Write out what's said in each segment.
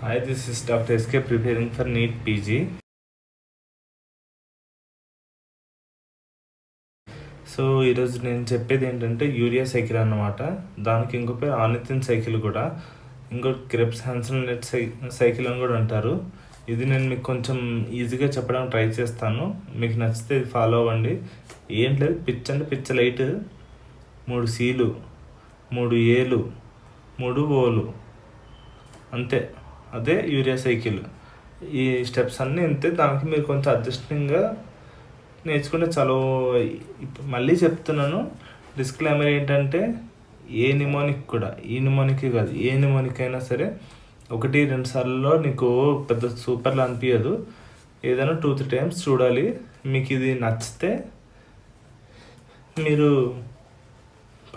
Hi, this is Dr. SK preparing for NEET PG. So ఈరోజు నేను చెప్పేది ఏంటంటే యూరియా సైకిల్ అన్నమాట. దానికి ఇంకో పేరు ఆర్నిథిన్ సైకిల్ కూడా, ఇంకోటి క్రెబ్స్ హాన్సన్ నెట్ సైకిల్ అని కూడా అంటారు. ఇది నేను మీకు కొంచెం ఈజీగా చెప్పడానికి ట్రై చేస్తాను. మీకు నచ్చితే ఇది ఫాలో అవ్వండి. ఏం లేదు, పిచ్ అంటే పిచ్ లైట్, 3 Cలు, 3 Aలు, 3 Oలు, అంతే. అదే యూరియా సైకిల్. ఈ స్టెప్స్ అన్నీ అంతే. దానికి మీరు కొంచెం అడ్జస్టింగ్గా నేర్చుకుంటే చాలా. మళ్ళీ చెప్తున్నాను, డిస్క్లైమర్ ఏంటంటే ఏ నిమోనిక్ కూడా, ఈ నిమోనిక్ కాదు, ఏ నిమోనిక్ అయినా సరే 1-2 సార్లలో నీకు పెద్ద సూపర్లా అనిపించదు. ఏదైనా 2-3 టైమ్స్ చూడాలి. మీకు ఇది నచ్చితే మీరు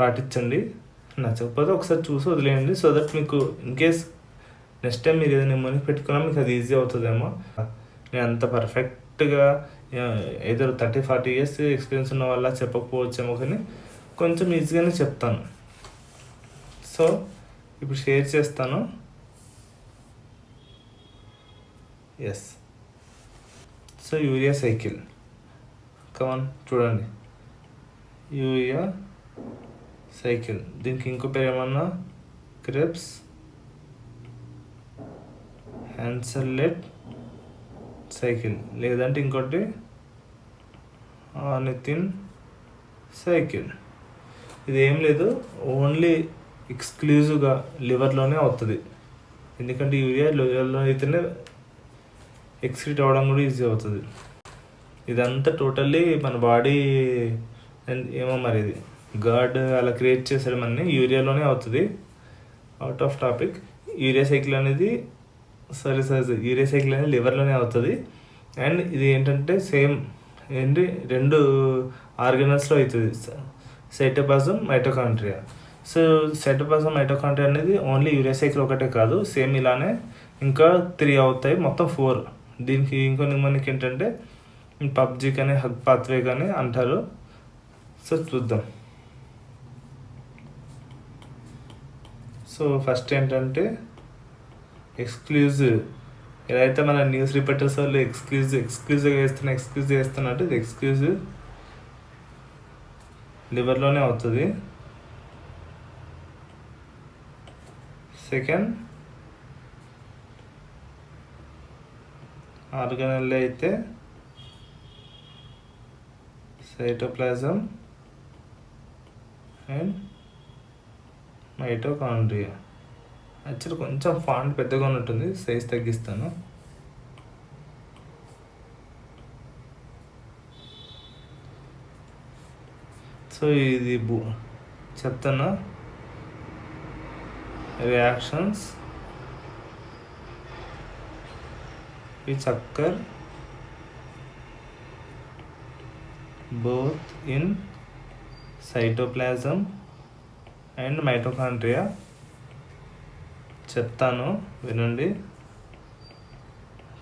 పాటించండి, నచ్చకపోతే ఒకసారి చూసి వదిలేయండి. సో దట్ మీకు ఇన్కేస్ నెక్స్ట్ టైం మీరు ఏదైనా నిమోనిక్ పెట్టుకున్నా మీకు అది ఈజీ అవుతుందేమో. నేను అంత పర్ఫెక్ట్గా ఏదో 30-40 years ఎక్స్పీరియన్స్ ఉన్న వల్ల చెప్పకపోవచ్చేమో, కానీ కొంచెం ఈజీగానే చెప్తాను. సో ఇప్పుడు షేర్ చేస్తాను. ఎస్, సో యూరియా సైకిల్ కమాన్ చూడండి. యూరియా సైకిల్, దీనికి ఇంకో పేరు ఏమన్నా క్రెబ్స్ హాన్సన్ సైకిల్, లేదంటే ఇంకోటి ఆర్నిథిన్ సైకిల్. ఇది ఏం లేదు, ఓన్లీ ఎక్స్క్లూజివ్గా లివర్లోనే అవుతుంది. ఎందుకంటే యూరియా లివర్లో అయితేనే ఎక్స్క్రీట్ అవ్వడం కూడా ఈజీ అవుతుంది. ఇదంతా టోటల్లీ మన బాడీ ఏమో మరి ఇది గాడ్ అలా క్రియేట్ చేసాడు మన యూరియాలోనే అవుతుంది. Out of topic. Urea cycle అనేది యూరియా సైకిల్ అనేది లివర్లోనే అవుతుంది. అండ్ ఇది ఏంటంటే సేమ్ ఏంటి 2 ఆర్గనల్స్లో అవుతుంది, cytoplasm, mitochondria. So cytoplasm, mitochondria అనేది ఓన్లీ యూరియా సైకిల్ ఒకటే కాదు, సేమ్ ఇలానే ఇంకా 3 అవుతాయి, మొత్తం 4. దీనికి ఇంకో నిమోనిక్ ఏంటంటే పబ్జీ కానీ హగ్ పాత్వే కానీ అంటారు. సో చూద్దాం. సో ఫస్ట్ ఏంటంటే ఎక్స్క్లూజివ్. ఎలా అయితే మన న్యూస్ రిపోర్టర్స్ వాళ్ళు ఎక్స్క్లూజివ్గా చేస్తున్నట్టు ఇది ఎక్స్క్లూజివ్ లివర్లోనే అవుతుంది. సెకండ్ ఆర్గనల్ అయితే సైటోప్లాజం అండ్ మైటోకాండ్రియా. యాక్చువల్లీ కొంచెం ఫాంట్ పెద్దగా ఉన్నట్టుంది, సైజ్ తగ్గిస్తాను. సో ఇది చెప్తాను. Reactions which occur both in cytoplasm and mitochondria. చెప్తాను వినండి.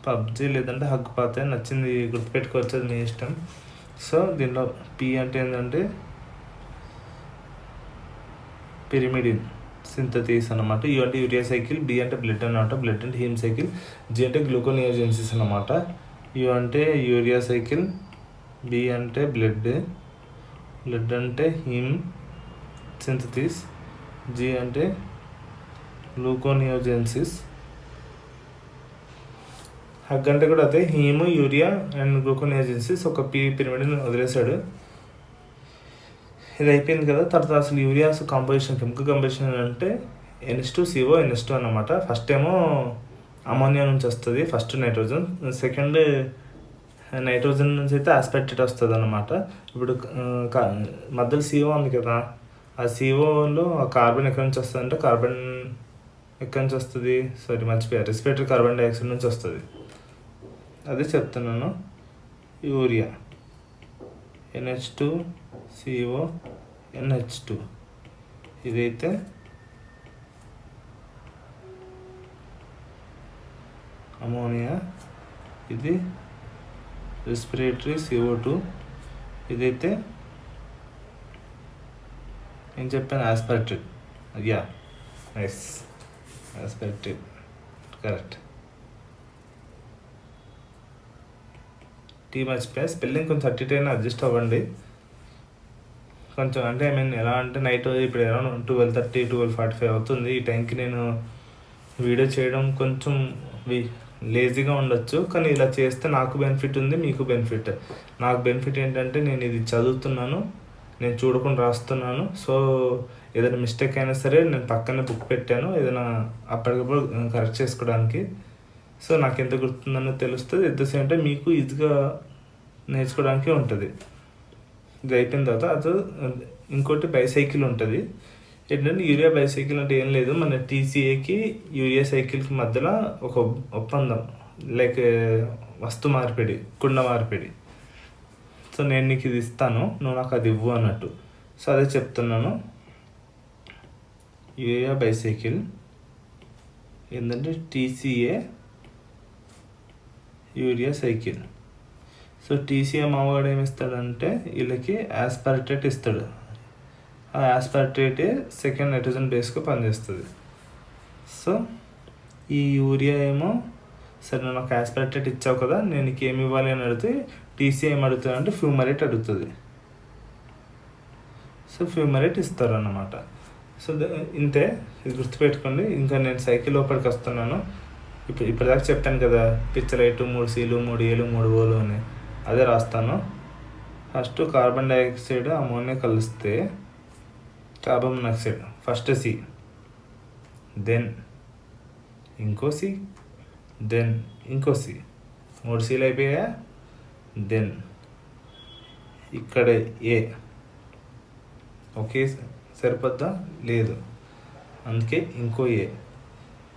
పబ్జీ లేదంటే హగ్ పాతే నచ్చింది గుర్తుపెట్టుకోవచ్చు, అది మీ ఇష్టం. సో దీనిలో పి అంటే ఏంటంటే పిరిమిడిన్ సింథసిస్ అన్నమాట. యూ అంటే యూరియా సైకిల్, బి అంటే బ్లడ్ అన్నమాట, బ్లడ్ అంటే హీమ్ సైకిల్, జి అంటే గ్లూకోనియోజెన్సిస్ అన్నమాట. యూ అంటే యూరియా సైకిల్, బి అంటే బ్లడ్ అంటే హీమ్ సింథసిస్, జి అంటే గ్లూకోనియోజెన్సిస్. హగ్ అంటే కూడా అదే, హీమ్, యూరియా అండ్ గ్లూకోనియోజెన్సిస్. ఒక పిరిమిడిన్ వదిలేశాడు. ఇది అయిపోయింది కదా. తర్వాత అసలు యూరియాస్ కాంపోజిషన్, కెమికల్ కాంపోజిషన్ అంటే NH2CO NH2 అన్నమాట. ఫస్ట్ ఏమో అమోనియా నుంచి వస్తుంది, ఫస్ట్ నైట్రోజన్, సెకండ్ నైట్రోజన్ నుంచి అయితే ఆస్పెక్టెడ్ వస్తుంది అన్నమాట. ఇప్పుడు మధ్యలో CO ఉంది కదా, ఆ COలో కార్బన్ ఎక్కడి నుంచి వస్తుంది అంటే కార్బన్ ఎక్కడి నుంచి వస్తుంది, మర్చిపోయారు, రెస్పిరేటరీ కార్బన్ డైఆక్సైడ్ నుంచి వస్తుంది. అదే చెప్తున్నాను. యూరియా NH2CO NH2, ఇదైతే అమోనియా, ఇది రెస్పిరేటరీ CO2, ఇదైతే ఏం చెప్పాను, aspartate. Yeah, nice, aspartate. Correct. T మర్చిపోయా, స్పెల్లింగ్ కొంచెం 32 అయినా అడ్జస్ట్ అవ్వండి కొంచెం. అంటే ఐ మీన్ ఎలా అంటే నైట్ ఇప్పుడు అరౌండ్ 12:30 12:45 అవుతుంది. ఈ టైంకి నేను వీడియో చేయడం కొంచెం లేజీగా ఉండొచ్చు, కానీ ఇలా చేస్తే నాకు బెనిఫిట్ ఉంది, మీకు బెనిఫిట్. నాకు బెనిఫిట్ ఏంటంటే నేను ఇది చదువుతున్నాను, నేను చూడకుండా రాస్తున్నాను. సో ఏదైనా మిస్టేక్ అయినా సరే నేను పక్కనే బుక్ పెట్టాను, ఏదైనా అప్పటికప్పుడు కరెక్ట్ చేసుకోవడానికి. సో నాకు ఎంత గుర్తుందన్నది తెలుస్తుంది. ఎట్ ద సేమ్ టైం మీకు ఈజీగా నేర్చుకోవడానికి ఉంటుంది. ఇది అయిపోయిన తర్వాత అది ఇంకోటి బైసైకిల్ ఉంటుంది. ఏంటంటే యూరియా బైసైకిల్ అంటే ఏం లేదు, మన టీసీఏకి యూరియా సైకిల్కి మధ్యలో ఒక ఒప్పందం, లైక్ వస్తు మార్పిడి, కుండ మార్పిడి. సో నేను నీకు ఇది ఇస్తాను, నువ్వు నాకు అది ఇవ్వు అన్నట్టు. సో అదే చెప్తున్నాను. యూరియా బైసైకిల్ ఏంటంటే TCA urea cycle. So TCA మామూలుగా ఏమి ఇస్తాడంటే వీళ్ళకి యాస్పర్టేట్ ఇస్తాడు. ఆ యాస్పర్టేటే సెకండ్ నైట్రోజన్ బేస్గా పనిచేస్తుంది. సో ఈ యూరియా ఏమో సరే నువ్వు నాకు యాస్పర్టేట్ ఇచ్చావు కదా, నేను నీకు ఏమి ఇవ్వాలి అని అడిగితే టీసీఏ ఏం అడుగుతుంది అంటే ఫ్యూమరేట్ అడుగుతుంది. సో ఫ్యూమరేట్ ఇస్తారు అన్నమాట. సో ఇంతే, ఇది గుర్తుపెట్టుకోండి. ఇంకా నేను సైకిల్ లోపలికి వస్తున్నాను. ఇప్పటిదాకా చెప్పాను కదా, పిచ్చలైట్ 3 Cలు 3 Aలు 3 Oలు అని, అదే రాస్తాను. ఫస్ట్ కార్బన్ డైఆక్సైడ్ అమోనియా కలిస్తే carbon monoxide, first C, then ఇంకో C, దెన్ ఇంకో C, 3 Cలు అయిపోయా. దెన్ ఇక్కడ A, ఓకే సరిపోద్దా? లేదు, అందుకే ఇంకో A,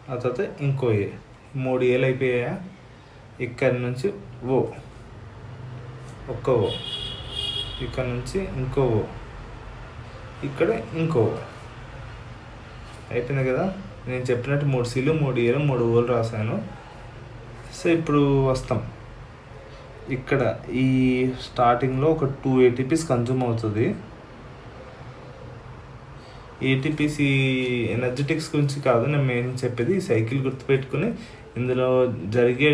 ఆ తర్వాత ఇంకో A, 3 Aలు అయిపోయా. ఇక్కడి నుంచి O, ఒక్క O, ఇక్కడ నుంచి ఇంకో O, ఇక్కడ ఇంకో O. అయిపోయింది కదా. నేను చెప్పినట్టు 3 Cలు 3 Aలు 3 Oలు రాశాను. సో ఇప్పుడు వస్తాం. ఇక్కడ ఈ స్టార్టింగ్లో ఒక 2 ATPs కన్జ్యూమ్ అవుతుంది. ATPs ఎనర్జెటిక్స్ గురించి కాదు నేను మెయిన్ చెప్పేది, ఈ సైకిల్ గుర్తుపెట్టుకుని ఇందులో జరిగే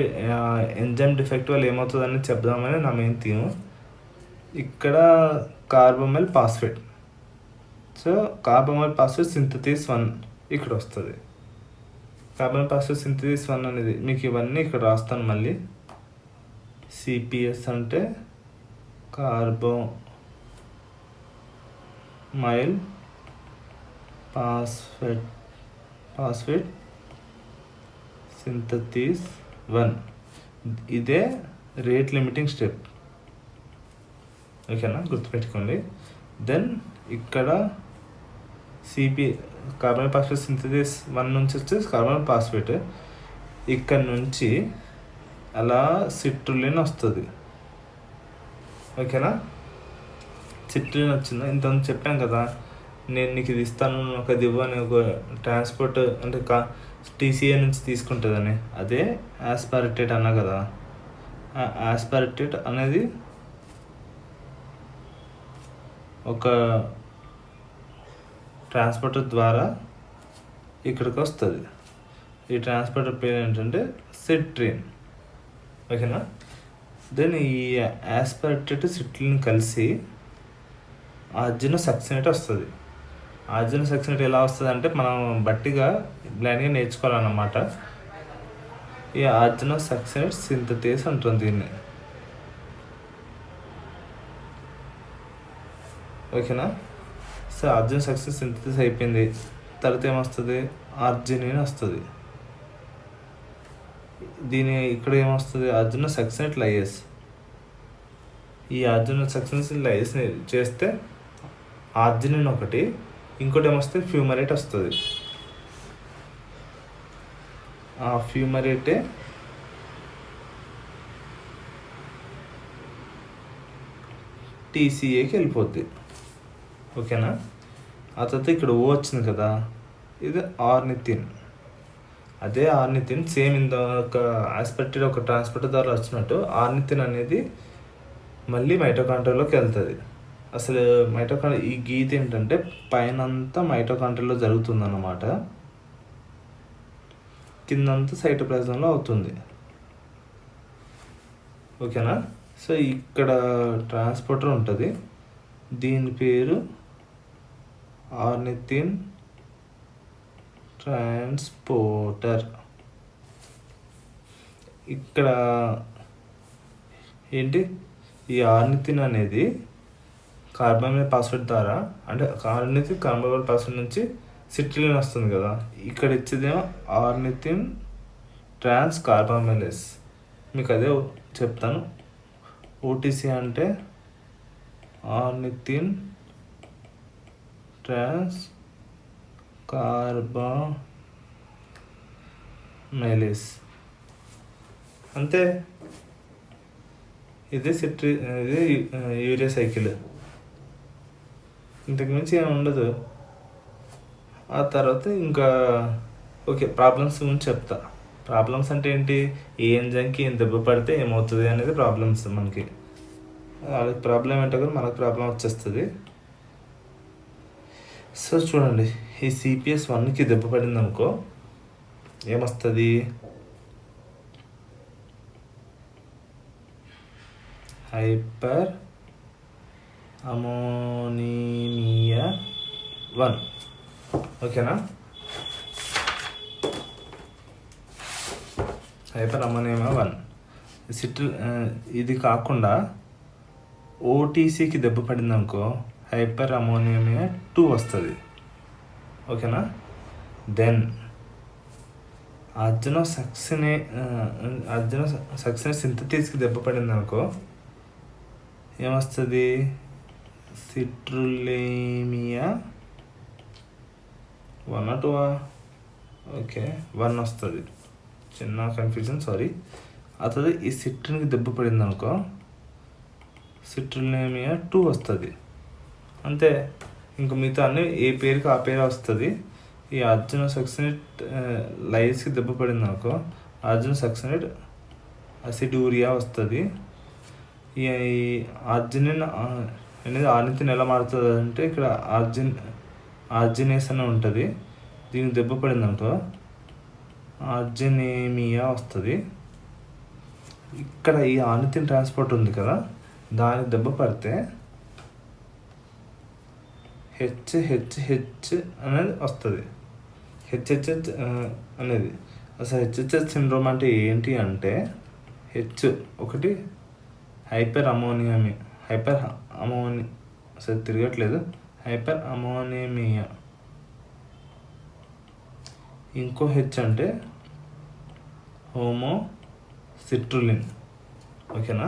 ఎంజైమ్ డిఫెక్ట్ వల్ల ఏమవుతుందని చెప్దామని నా మెయిన్ థీమ్. ఇక్కడ carbamyl phosphate. So carbamyl phosphate synthesis 1 ఇక్కడ వస్తుంది. కార్బమైల్ ఫాస్ఫేట్ సింథసిస్ 1 అనేది మీకు ఇవన్నీ ఇక్కడ రాస్తాను మళ్ళీ. CPS అంటే కార్బమైల్ ఫాస్ఫేట్ సింథసిస్ 1, ఇదే రేట్ లిమిటింగ్ స్టెప్. ఓకేనా, గుర్తుపెట్టుకోండి. దెన్ ఇక్కడ కార్బన్ ఫాస్ఫేట్ సింథసిస్ 1 నుంచి వచ్చేసి కార్బన్ ఫాస్ఫేట్, ఇక్కడ నుంచి అలా సిట్రులిన్ వస్తుంది. ఓకేనా, సిట్రులిన్ వచ్చిందా? ఇంతకుముందు చెప్పాం కదా, నేను నీకు ఇది ఇస్తాను ఒక అది ఇవ్వని, ఒక ట్రాన్స్పోర్ట్ అంటే టీసీఏ నుంచి తీసుకుంటుందని. అదే యాస్పర్టేట్ అన్నా కదా. ఆ యాస్పర్టేట్ అనేది ఒక ట్రాన్స్పోర్టర్ ద్వారా ఇక్కడికి వస్తుంది. ఈ ట్రాన్స్పోర్టర్ పేరు ఏంటంటే సిట్రిన్. ఓకేనా. దెన్ ఈ యాస్పర్టేట్ సిట్రిన్ కలిసి ఆర్జినోసక్సినేట్ వస్తుంది. ఆర్జినోసక్సినేట్ ఎలా వస్తుంది అంటే మనం బట్టిగా బ్లైండ్గా నేర్చుకోవాలన్నమాట. ఈ ఆర్జినోసక్సినేట్ సింథసిస్ అంటుంది దీన్ని. ఓకేనా. సో ఆర్జినోసక్సినేట్ సింథసిస్ అయిపోయింది. తర్వాత ఏమొస్తుంది? ఆర్జినిన్ వస్తుంది. దీని ఇక్కడ ఏమొస్తుంది? ఆర్జినోసక్సినేట్ లైస్. ఈ ఆర్జినోసక్సినేట్ లైస్ని చేస్తే ఆర్జినిన్ ఒకటి, ఇంకోటి ఏమొస్తే ఫ్యూమరేట్ వస్తుంది. ఆ ఫ్యూమరేటే టీసీఏకి వెళ్ళిపోద్ది. ఓకేనా. ఆ తర్వాత ఇక్కడ ఓ వచ్చింది కదా, ఇది ఆర్నిథిన్. అదే ఆర్నిథిన్ సేమ్ ఇంత ఒక ఆస్పెక్టెడ్ ఒక ట్రాన్స్పోర్టర్ ద్వారా వచ్చినట్టు ఆర్నిథిన్ అనేది మళ్ళీ మైటోకాండ్రియాలోకి వెళ్తుంది. అసలు మైటోకాండ్రియా ఈ గీత ఏంటంటే పైనంతా మైటోకాండ్రియాలో జరుగుతుందన్నమాట. కిందంతా సైటోప్లాజంలో అవుతుంది. ఓకేనా. సో ఇక్కడ ట్రాన్స్పోర్టర్ ఉంటుంది, దీని పేరు ఆర్నిథిన్ ట్రాన్స్పోర్టర్. ఇక్కడ ఏంటి, ఈ ఆర్నిథిన్ అనేది కార్బోనిల్ ఫాస్ఫేట్ ద్వారా, అంటే ఆర్నిథిన్ కార్బోనిల్ ఫాస్ఫేట్ నుంచి సిట్రిలిన్ వస్తుంది కదా, ఇక్కడ ఇచ్చేదేమో ఆర్నిథిన్ ట్రాన్స్ కార్బోనిలేస్. మీకు అదే చెప్తాను. ఓటీసీ అంటే ఆర్నిథిన్ ట్రాన్స్ కార్బోనిలేస్ అంతే. ఇది యూరియా సైకిల్, ఇంతకుమించి ఏమి ఉండదు. ఆ తర్వాత ఇంకా ఓకే, ప్రాబ్లమ్స్ గురించి చెప్తా. ప్రాబ్లమ్స్ అంటే ఏంటి, ఏ ఎంజైమ్కి ఏం దెబ్బ పడితే ఏమవుతుంది అనేది ప్రాబ్లమ్స్. మనకి వాళ్ళకి ప్రాబ్లం ఏంటో కూడా మనకు ప్రాబ్లం వచ్చేస్తుంది. సో చూడండి, ఈ CPS 1కి దెబ్బ పడింది అనుకో ఏమొస్తుంది, హైపర్ అమోనీమియా 1. ఓకేనా. హైపర్ అమోనియా 1 ఇది కాకుండా ఓటీసీకి దెబ్బ పడింది అనుకో హైపర్ అమోనియా 2 వస్తుంది. ఓకేనా. దెన్ అర్జునోసక్సినేట్ సింథసిస్కి దెబ్బ పడింది అనుకో ఏమొస్తుంది, సిట్రులేమియా 1 or 2? ఓకే 1 వస్తుంది, చిన్న కన్ఫ్యూజన్, సారీ. అతది ఈ సిట్రిన్కి దెబ్బ పడింది అనుకో సిట్రులేమియా 2 వస్తుంది. అంతే. ఇంక మిగతా అన్నీ ఏ పేరుకి ఆ పేరు వస్తుంది. ఈ అర్జునోసక్సినేట్ లైస్కి దెబ్బ పడింది అనుకో అర్జునోసక్సినేట్ అసిడూరియా వస్తుంది. ఈ ఆర్జినిన్ అనేది ఆర్నిథిన్ ఎలా మారుతుంది అంటే ఇక్కడ ఆర్జినేస్ అని ఉంటుంది, దీనికి దెబ్బ పడింది అనుకో ఆర్జినేమియా వస్తుంది. ఇక్కడ ఈ ఆర్నిథిన్ ట్రాన్స్పోర్ట్ ఉంది కదా, దానికి దెబ్బ పడితే హెచ్హెచ్హెచ్ అనేది వస్తుంది. హెచ్హెచ్హెచ్ అనేది అసలు హెచ్హెచ్హెచ్ సిండ్రోమ్ అంటే ఏంటి అంటే, ఒకటి హైపర్ అసలు తిరగట్లేదు, హైపర్ అమోనేమియా. ఇంకో హెచ్ అంటే హోమోసిట్రులిన్. ఓకేనా.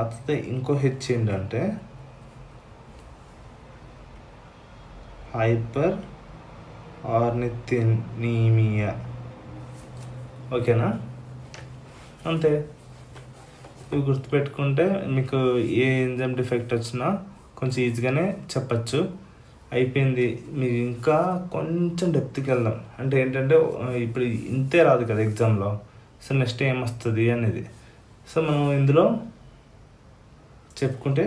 అతతే ఇంకో హెచ్ ఏంటంటే హైపర్ ఆర్నిథినీమియా. ఓకేనా. అంతే. ఇవి గుర్తుపెట్టుకుంటే మీకు ఏ ఎంజైమ్ డిఫెక్ట్ వచ్చినా కొంచెం ఈజీగానే చెప్పచ్చు. అయిపోయింది. మీకు ఇంకా కొంచెం డెప్త్కి వెళ్దాం. అంటే ఏంటంటే ఇప్పుడు ఇంతే రాదు కదా ఎగ్జామ్లో, సో నెక్స్ట్ ఏమొస్తుంది అనేది. సో మనం ఇందులో చెప్పుకుంటే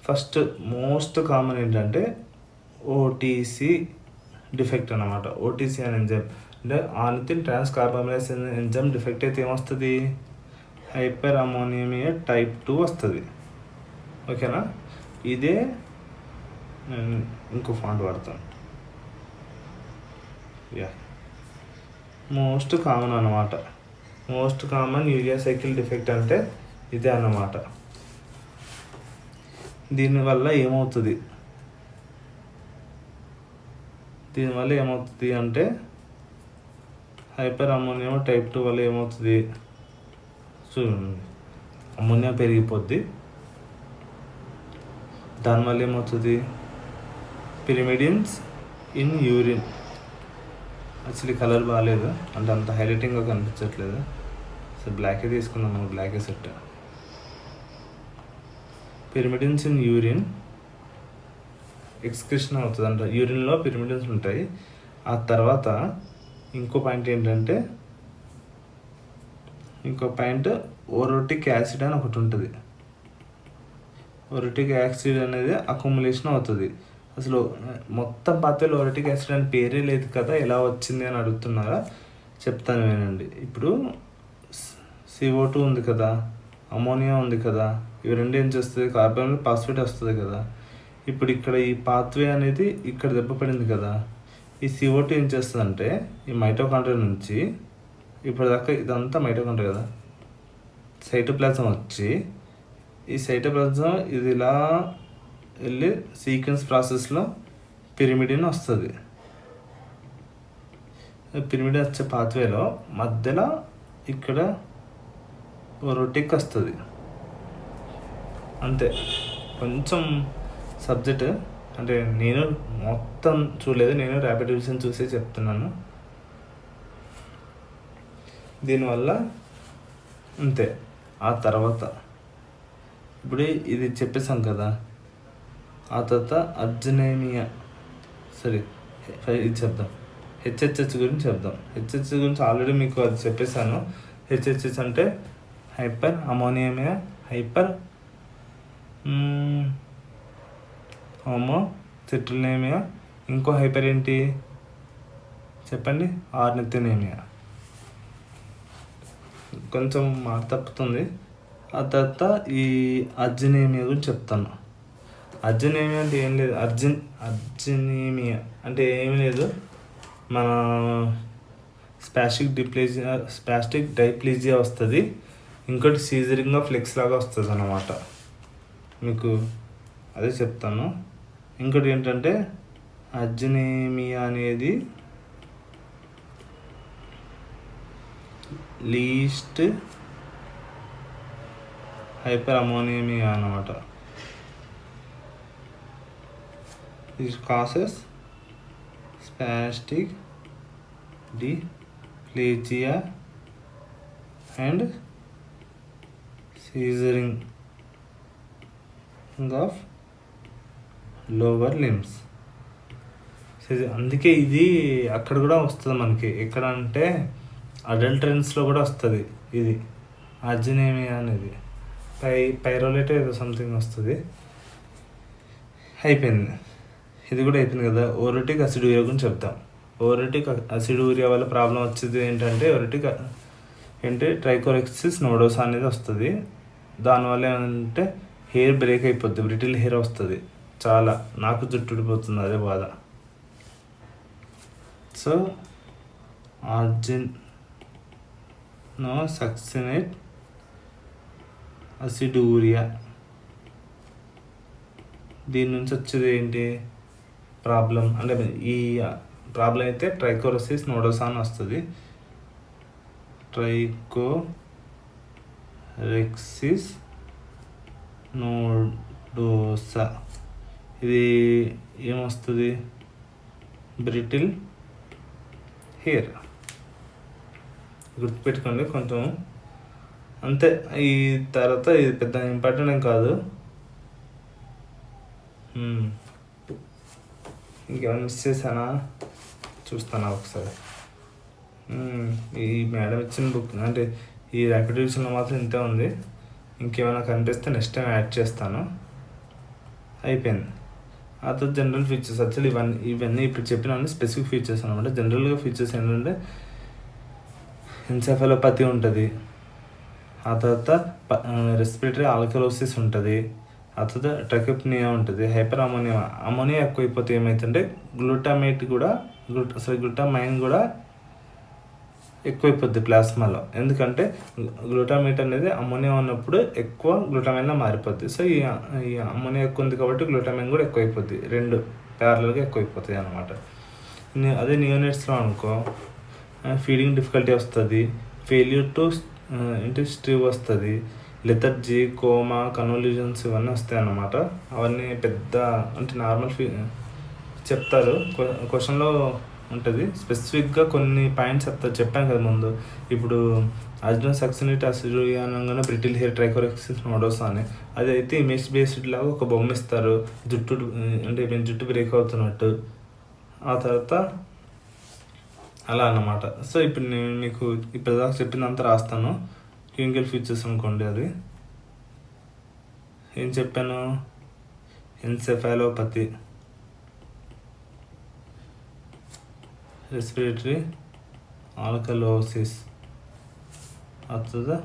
ఫస్ట్ మోస్ట్ కామన్ ఏంటంటే ఓటీసీ డిఫెక్ట్ అన్నమాట. ఓటీసీ అనే ఎంజైమ్ అంటే ఆర్నిథిన్ ట్రాన్స్ కార్బోనిలేస్ ఎంజైమ్ డిఫెక్ట్ అయితే ఏమొస్తుంది, హైపర్ అమోనియా టైప్ 2 వస్తుంది. ఓకేనా. ఇదే నేను ఇంకో ఫాంట్ వాడతాను. మోస్ట్ కామన్ అన్నమాట. Most common urea cycle defect అంటే ఇదే అన్నమాట. దీనివల్ల ఏమవుతుంది అంటే హైపర్ అమోనియా టైప్ 2 వల్ల ఏమవుతుంది చూడండి, అమోనియా పెరిగిపోద్ది. దానివల్ల ఏమవుతుంది, పిరిమిడిన్స్ ఇన్ యూరిన్. యాక్చువల్లీ కలర్ బాగాలేదు అంటే అంత హైలైటింగ్గా కనిపించట్లేదు, సో బ్లాకే తీసుకుందాం, మనం బ్లాకే సెట్. పిరిమిడిన్స్ ఇన్ యూరిన్ ఎక్స్క్రిషన్ అవుతుంది అంట. యూరిన్లో పిరిమిడిన్స్ ఉంటాయి. ఆ తర్వాత ఇంకో పాయింట్ ఓరోటిక్ యాసిడ్ అని ఒకటి ఉంటుంది. ఓరోటిక్ యాసిడ్ అనేది అక్యుములేషన్ అవుతుంది. అసలు మొత్తం పాత్రలో లోరిటిక్ యాసిడ్ అని పేరే లేదు కదా, ఎలా వచ్చింది అని అడుగుతున్నారా? చెప్తాను వినండి. ఇప్పుడు CO2 ఉంది కదా, అమోనియా ఉంది కదా, ఇవి రెండు ఏం చేస్తుంది, కార్బన్ ఫాస్ఫేట్ వస్తుంది కదా. ఇప్పుడు ఇక్కడ ఈ పాత్వే అనేది ఇక్కడ దెబ్బ పడింది కదా, ఈ CO2 ఏం చేస్తుందంటే ఈ మైటోకాండ్రియా నుంచి ఇప్పటిదాకా ఇదంతా మైటోకాండ్రియా కదా, సైటోప్లాజం వచ్చి ఈ సైటోప్లాజం ఇది ఇలా వెళ్ళి సీక్వెన్స్ ప్రాసెస్లో పిరిమిడిన్ వస్తుంది. పిరిమిడిన్ వచ్చే పాత్వేలో మధ్యలో ఇక్కడ రొటిక్ వస్తుంది. అంతే. కొంచెం సబ్జెక్ట్ అంటే నేను మొత్తం చూడలేదు, నేను ర్యాపిడ్ డివిజన్ చూసే చెప్తున్నాను. దీనివల్ల అంతే. ఆ తర్వాత ఇప్పుడు ఇది చెప్పేసాం కదా, ఆ తర్వాత అర్జునేమియా, సరే ఇది చెప్దాం, HHH గురించి చెప్దాం. HHH గురించి ఆల్రెడీ మీకు అది చెప్పేశాను. HHH అంటే హైపర్ అమోనియమియా, హైపర్ హోమోసిస్టోనిమియా, ఇంకో హైపర్ ఏంటి చెప్పండి, ఆర్నిథోనేమియా. కొంచెం మాట తప్పుతుంది. ఆ తర్వాత ఈ అర్జునేమియా గురించి చెప్తాను. అర్జునేమియా అంటే ఏం లేదు, అర్జునేమియా అంటే ఏమీ లేదు, మన స్పాస్టిక్ డైప్లీజియా వస్తుంది, ఇంకోటి సీజరింగ్ ఆఫ్ ఫ్లెక్స్ లాగా వస్తుంది అన్నమాట. మీకు అదే చెప్తాను. ఇంకోటి ఏంటంటే అర్జునేమియా అనేది లీస్ట్ హైపర్ అమోనియమియా అన్నమాట. This causes spastic diplegia and seizuring of lower limbs. అందుకే ఇది అక్కడ కూడా వస్తుంది మనకి. ఎక్కడ అంటే అడల్టరెన్స్లో కూడా వస్తుంది ఇది అర్జునేమియా అనేది. పైరోలేట్ ఏదో సంథింగ్ వస్తుంది. అయిపోయింది, ఇది కూడా అయిపోయింది కదా. ఓరిటిక్ అసిడూరియా గురించి చెప్తాం. ఓరిటిక్ అసిడూరియా వల్ల ప్రాబ్లం వచ్చేది ఏంటంటే ట్రైకోరెక్సిస్ నోడోసా అనేది వస్తుంది. దానివల్ల ఏమంటే హెయిర్ బ్రేక్ అయిపోద్ది, బ్రిటిల్ హెయిర్ వస్తుంది, చాలా నాకు జుట్టు ఊడిపోతుంది, అదే బాధ. సో ఆర్జినోసక్సినేట్ అసిడూరియా, దీని నుంచి వచ్చేది ఏంటి ప్రాబ్లం అంటే, ఈ ప్రాబ్లం అయితే ట్రైకోరెక్సిస్ నోడోసా అని వస్తుంది. ట్రైకోరెక్సిస్ నోడోసా ఇది ఏమొస్తుంది, బ్రిటిల్ హెయిర్. గుర్తుపెట్టుకోండి కొంచెం అంతే. ఈ తర్వాత ఇది పెద్ద ఇంపార్టెంట్ ఏం కాదు. ఇంకేమైనా మిస్ చేశానా చూస్తానా ఒకసారి. ఈ మేడం ఇచ్చిన బుక్ అంటే ఈ ర్యాపిడ్ డివిజన్లో మాత్రం ఇంతే ఉంది. ఇంకేమైనా కనిపిస్తే నెక్స్ట్ టైం యాడ్ చేస్తాను. అయిపోయింది. ఆ తర్వాత జనరల్ ఫీచర్స్. యాక్చువల్లీ ఇవన్నీ ఇప్పుడు చెప్పినవన్నీ స్పెసిఫిక్ ఫీచర్స్ అనమాట. జనరల్గా ఫీచర్స్ ఏంటంటే ఎన్సెఫలోపతి ఉంటుంది, ఆ తర్వాత రెస్పిరేటరీ ఆల్కలోసిస్ ఉంటుంది, ఆ తర్వాత ట్రకోప్నియా ఉంటుంది, హైపర్ అమోనియా ఎక్కువైపోతే ఏమవుతుందంటే గ్లూటామైన్ కూడా ఎక్కువైపోద్ది ప్లాస్మాలో. ఎందుకంటే గ్లూటామేట్ అనేది అమోనియా ఉన్నప్పుడు ఎక్కువ గ్లూటామైన్లో మారిపోద్ది. సో ఈ అమోనియా ఎక్కువ ఉంది కాబట్టి గ్లూటామైన్ కూడా ఎక్కువైపోద్ది, రెండు ప్యారలల్గా ఎక్కువైపోతాయి అన్నమాట. అదే నియోనేట్స్లో అనుకో ఫీడింగ్ డిఫికల్టీ వస్తుంది, ఫెయిల్యూర్ టు స్ట్రీవ్ వస్తుంది, లెథర్జీ, కోమా, కన్వల్యూజన్స్ ఇవన్నీ వస్తాయి అన్నమాట. అవన్నీ పెద్ద అంటే నార్మల్ చెప్తారు, క్వశ్చన్లో ఉంటుంది. స్పెసిఫిక్గా కొన్ని పాయింట్స్ చెప్పాను కదా ముందు. ఇప్పుడు ఆర్జినోసక్సినేట్ అసిడూరియా అనగానే బ్రిటిల్ హెయిర్, ట్రైకోరెక్సిస్ నోడోసా అని, అది అయితే ఇమేజ్ బేస్డ్ లాగా ఒక బొమ్మ ఇస్తారు, జుట్టు బ్రేక్ అవుతున్నట్టు. ఆ తర్వాత అలా అన్నమాట. సో ఇప్పుడు నేను మీకు ఇప్పటిదాకా చెప్పిందంతా రాస్తాను. క్లినికల్ ఫీచర్స్ అనుకోండి. అది ఏం చెప్పాను, ఎన్సెఫాలోపతి, రెస్పిరేటరీ ఆల్కలోసిస్, ఆ తర్వాత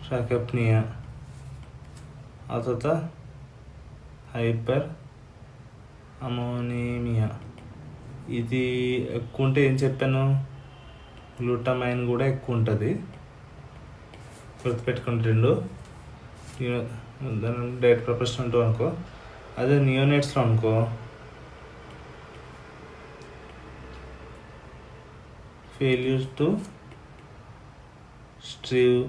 ట్రాకెప్నియా, ఆ తర్వాత హైపర్ అమోనీమియా. ఇది ఎక్కువ ఉంటే ఏం చెప్పాను, గ్లూటమైన్ కూడా ఎక్కువ ఉంటుంది, గుర్తుపెట్టుకోండి రెండు. దాని డైట్ ప్రొఫెషన్ అంటూ అనుకో. అదే నియోనేట్స్లో అనుకో failure to thrive,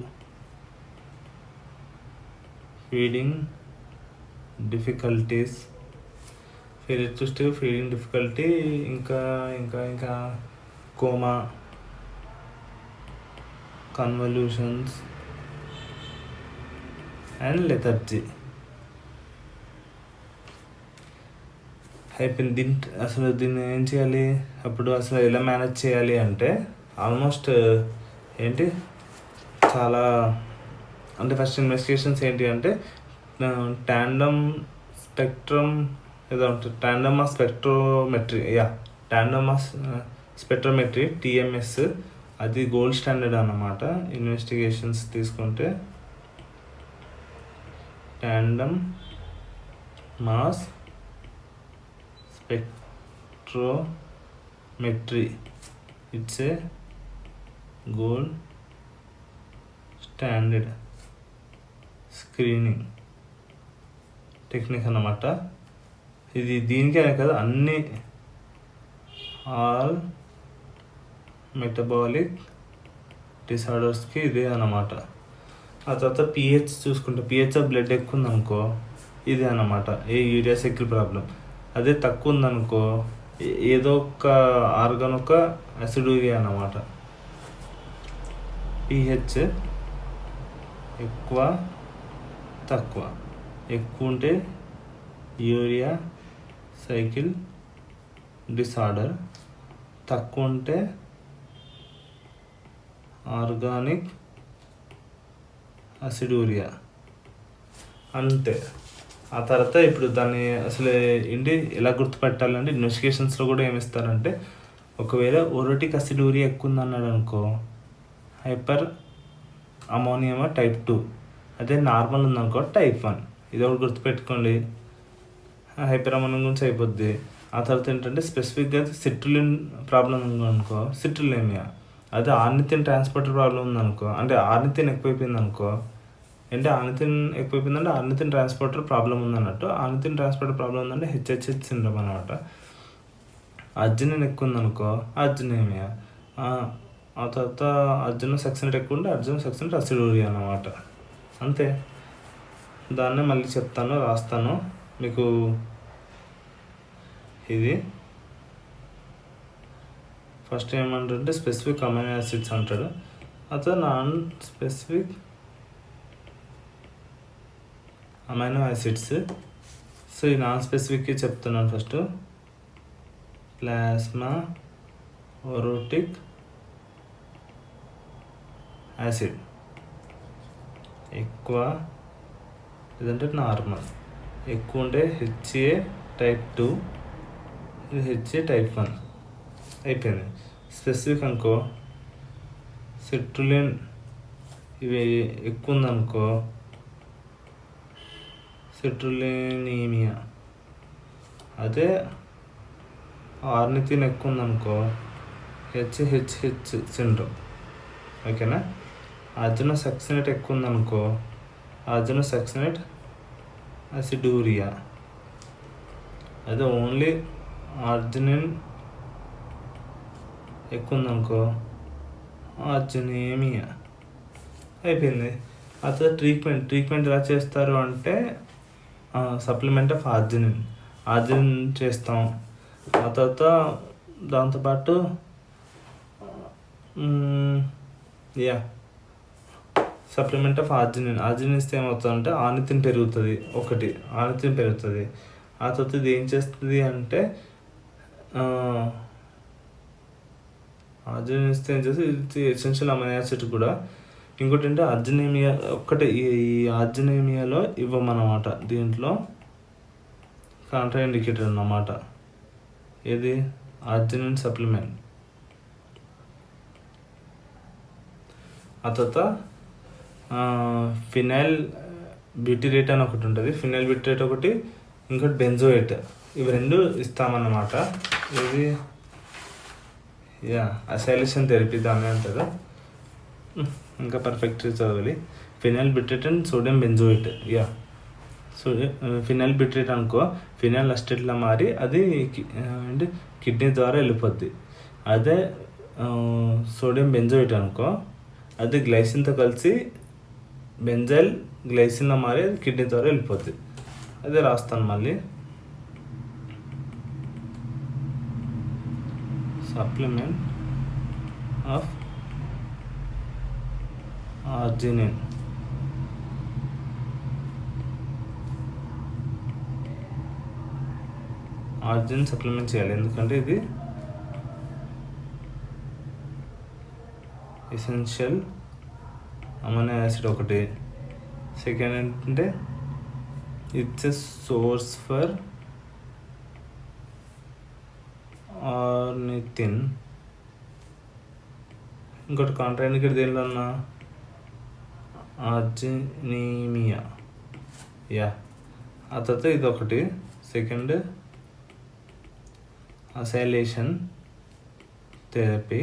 feeding difficulties, failure to thrive, feeding difficulty, ఇంకా ఇంకా ఇంకా కోమా, కన్వల్యూషన్స్ అండ్ లెథర్జీ. అయిపోయింది. దీన్ని ఏం చేయాలి, అప్పుడు అసలు ఎలా మేనేజ్ చేయాలి అంటే ఆల్మోస్ట్ ఏంటి చాలా అంటే ఫస్ట్ ఇన్వెస్టిగేషన్స్ ఏంటి అంటే టాండమ్ స్పెక్ట్రమ్ ఏదో ఉంటుంది, tandem spectrometry, tandem spectrometry TMS, అది గోల్డ్ స్టాండర్డ్ అన్నమాట ఇన్వెస్టిగేషన్స్ తీసుకుంటే. Tandem mass spectrometry, it's a gold standard screening technique అన్నమాట ఇది. దీనికే కదా అన్ని ఆల్ మెటబాలిక్ డిసార్డర్స్కి ఇదే అన్నమాట. ఆ తర్వాత pH చూసుకుంటే pH ఆఫ్ బ్లడ్ ఎక్కువ ఉందనుకో ఇదే అన్నమాట, యూరియా సైకిల్ ప్రాబ్లం. అదే తక్కువ ఉందనుకో ఏదో ఒక ఆర్గాన్ ఒక అసిడూరియా అన్నమాట. pH ఎక్కువ తక్కువ, ఎక్కువ ఉంటే యూరియా సైకిల్ డిసార్డర్, తక్కువ ఉంటే ఆర్గానిక్ అసిడూరియా అంతే. ఆ తర్వాత ఇప్పుడు దాన్ని అసలు ఏంటి ఎలా గుర్తుపెట్టాలంటే ఇన్వెస్టిగేషన్స్లో కూడా ఏమిస్తారంటే ఒకవేళ ఓరోటిక్ అసిడూరియా ఎక్కువ ఉందన్నాడు అనుకో హైపర్ అమోనియమా type 2, అదే నార్మల్ ఉందనుకో type 1. ఇది ఒకటి గుర్తుపెట్టుకోండి, హైపర్ అమోనియం గురించి అయిపోద్ది. ఆ తర్వాత ఏంటంటే స్పెసిఫిక్గా సిట్రులిన్ ప్రాబ్లం ఉందనుకో సిట్రులేమియా, అదే ఆర్నిథిన్ ట్రాన్స్పోర్టర్ ప్రాబ్లం ఉందనుకో, అంటే ఆర్నిథిన్ ఎక్కువైపోయింది అనుకో, అంటే ఆర్నిథిన్ ఎక్కువైపోయిందంటే ఆర్నిథిన్ ట్రాన్స్పోర్టర్ ప్రాబ్లం ఉందన్నట్టు. ఆర్నిథిన్ ట్రాన్స్పోర్టర్ ప్రాబ్లం ఉందంటే HHH సిండ్రోమ్ అనమాట. అర్జినిన్ ఎక్కువ ఉందనుకో అర్జినేమియా, ఆ తర్వాత అర్జున సక్సినేట్ ఎక్కువ ఉంటే అర్జున సక్సినేట్ అసిడూరియా అన్నమాట. అంతే. దాన్నే మళ్ళీ చెప్తాను, రాస్తాను మీకు. ఇది ఫస్ట్ ఏమంటారంటే స్పెసిఫిక్ అమైనో యాసిడ్స్ అంటాడు, అతను non specific amino acids. So ఈ నాన్ స్పెసిఫిక్కి చెప్తున్నాను ఫస్ట్. ప్లాస్మా ఓరోటిక్ యాసిడ్ ఎక్కువ, ఇదంటే నార్మల్. ఎక్కువ ఉంటే HA type 2, ఇది HA type 1. అయిపోయింది. స్పెసిఫిక్ అనుకో సిట్రులిన్ ఇవి ఎక్కువ ఉందనుకో సిట్రులినీమియా, అదే ఆర్నిథిన్ ఎక్కువ ఉందనుకో HHH సిండ్రోమ్. ఓకేనా. అర్జున సక్సినేట్ ఎక్కువ ఉందనుకో అర్జున సక్సినేట్ అసిడూరియా, అదే ఓన్లీ ఆర్జినిన్ ఎక్కువ ఉందనుకో ఆర్జినేమియా. అయిపోయింది. ఆ తర్వాత ట్రీట్మెంట్ ఎలా చేస్తారు అంటే సప్లిమెంట్ ఆఫ్ ఆర్జినిన్ చేస్తాం. ఆ తర్వాత దాంతోపాటు సప్లిమెంట్ ఆఫ్ ఆర్జినిన్ ఇస్తే ఏమవుతుందంటే ఆర్నిథిన్ పెరుగుతుంది, ఆర్నిథిన్ పెరుగుతుంది. ఆ తర్వాత ఇది ఏం చేస్తుంది అంటే ఆర్జినిన్ ఇస్తే ఏం చేస్తుంది, ఇది ఎసెన్షియల్ అమైనో యాసిడ్ కూడా. ఇంకోటి అంటే అర్జినేమియా ఒక్కటే, ఈ అర్జినేమియాలో ఇవ్వమన్నమాట, దీంట్లో కాంట్రా ఇండికేటెడ్ అన్నమాట. ఏది ఆర్జినిన్ సప్లిమెంట్. ఆ తర్వాత ఫినైల్ బ్యూటిరేట్ అని ఒకటి ఉంటుంది, ఫినైల్ బ్యూటిరేట్ ఒకటి, ఇంకోటి బెంజోయేట్. ఇవి రెండు ఇస్తామన్నమాట. ఇది అసైలేషన్ థెరపీ దాన్ని అంటారు. ఇంకా పర్ఫెక్ట్ చదవాలి. Phenyl butyrate and sodium benzoate. Phenyl butyrate అనుకో ఫినైల్ అస్టేట్లా మారి అది అంటే కిడ్నీ ద్వారా వెళ్ళిపోద్ది. అదే సోడియం బెంజోయేట్ అనుకో అది గ్లైసిన్తో కలిసి బెంజైల్ గ్లైసిన్లా మారి అది కిడ్నీ ద్వారా వెళ్ళిపోద్ది. అదే రాస్తాను మళ్ళీ. Supplement of arginine. Arginine supplement చేయాలి, ఎందుకంటే ఇది ఎసెన్షియల్ అమైనో యాసిడ్ ఒకటి. సెకండ్ ఏంటంటే it's a source for ornithine. ఇంకోటి కాంట్రాఇండికేట్ దేనిలో అన్నా ఆర్జినీమియా. ఆ తర్వాత ఇది ఒకటి. Second acylation therapy.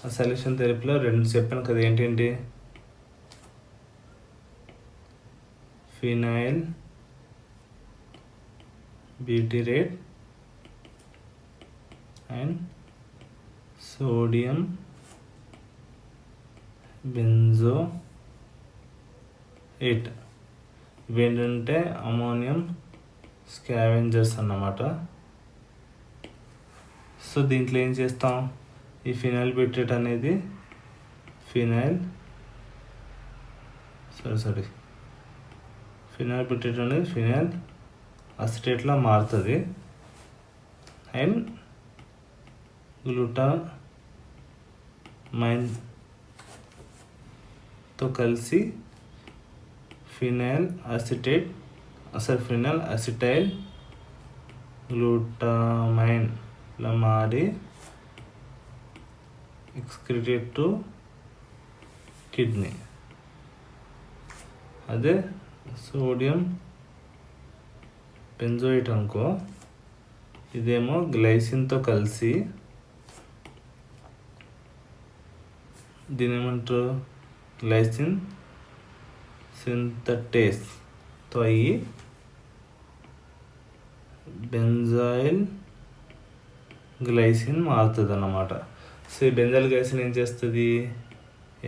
అసైలేషన్ థెరపీలో రెండు చెప్పాను కదా, ఏంటేంటి? Phenyl butyrate and sodium benzoate. ఇవేంటంటే అమోనియం స్కావెంజర్స్ అన్నమాట. సో దీంట్లో ఏం చేస్తాం, ఈ ఫినైల్ బ్యూటిరేట్ అనేది ఫినైల్ బ్యూటిరేట్ అనేది ఫినైల్ అసిటేట్లా మారుతుంది అండ్ గ్లూటామైన్తో కలిసి ఫినైల్ అసిటైల్ గ్లూటామైన్లా మారి ఎక్స్క్రిటెడ్ టు కిడ్నీ. అదే సోడియం బెంజోయేట్ అనుకో ఇదేమో గ్లైసిన్తో కలిసి దీని ఏమంటారు గ్లైసిన్ సింథటేస్తో అయ్యి బెంజాయిల్ గ్లైసిన్ మారుతుంది అన్నమాట. సో ఈ బెంజాయిల్ గ్లైసిన్ ఏం చేస్తుంది,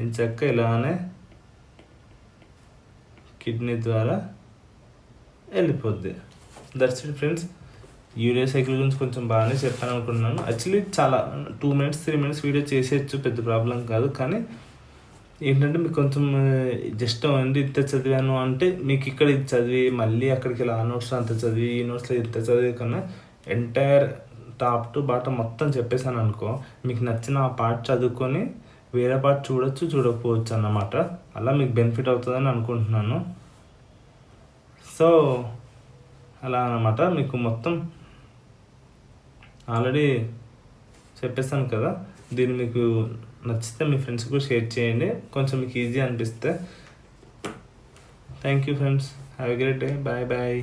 ఎంచక్క ఇలానే కిడ్నీ ద్వారా వెళ్ళిపోద్ది. That's it friends. Urea cycle గురించి కొంచెం బాగానే చెప్పాను అనుకుంటున్నాను. యాక్చువల్లీ చాలా 2 minutes 3 minutes వీడియో చేసేయచ్చు, పెద్ద ప్రాబ్లం కాదు. కానీ ఏంటంటే మీకు కొంచెం జస్ట్ అండి ఇంత చదివాను అంటే మీకు ఇక్కడ ఇది చదివి మళ్ళీ అక్కడికి వెళ్ళి ఆ నోట్స్లో అంత చదివి ఈ నోట్స్లో ఇంత చదివి కన్నా ఎంటైర్ టాప్ టు బాటమ్ మొత్తం చెప్పేశాను అనుకో, మీకు నచ్చిన ఆ పార్ట్ చదువుకొని వేరే పార్ట్ చూడకపోవచ్చు అన్నమాట. అలా మీకు బెనిఫిట్ అవుతుందని అనుకుంటున్నాను. సో అలా అన్నమాట. మీకు మొత్తం ఆల్రెడీ చెప్పేస్తాను కదా. దీన్ని మీకు నచ్చితే మీ ఫ్రెండ్స్ కూడా షేర్ చేయండి, కొంచెం మీకు ఈజీ అనిపిస్తే. Thank you friends. Have a great day. Bye bye.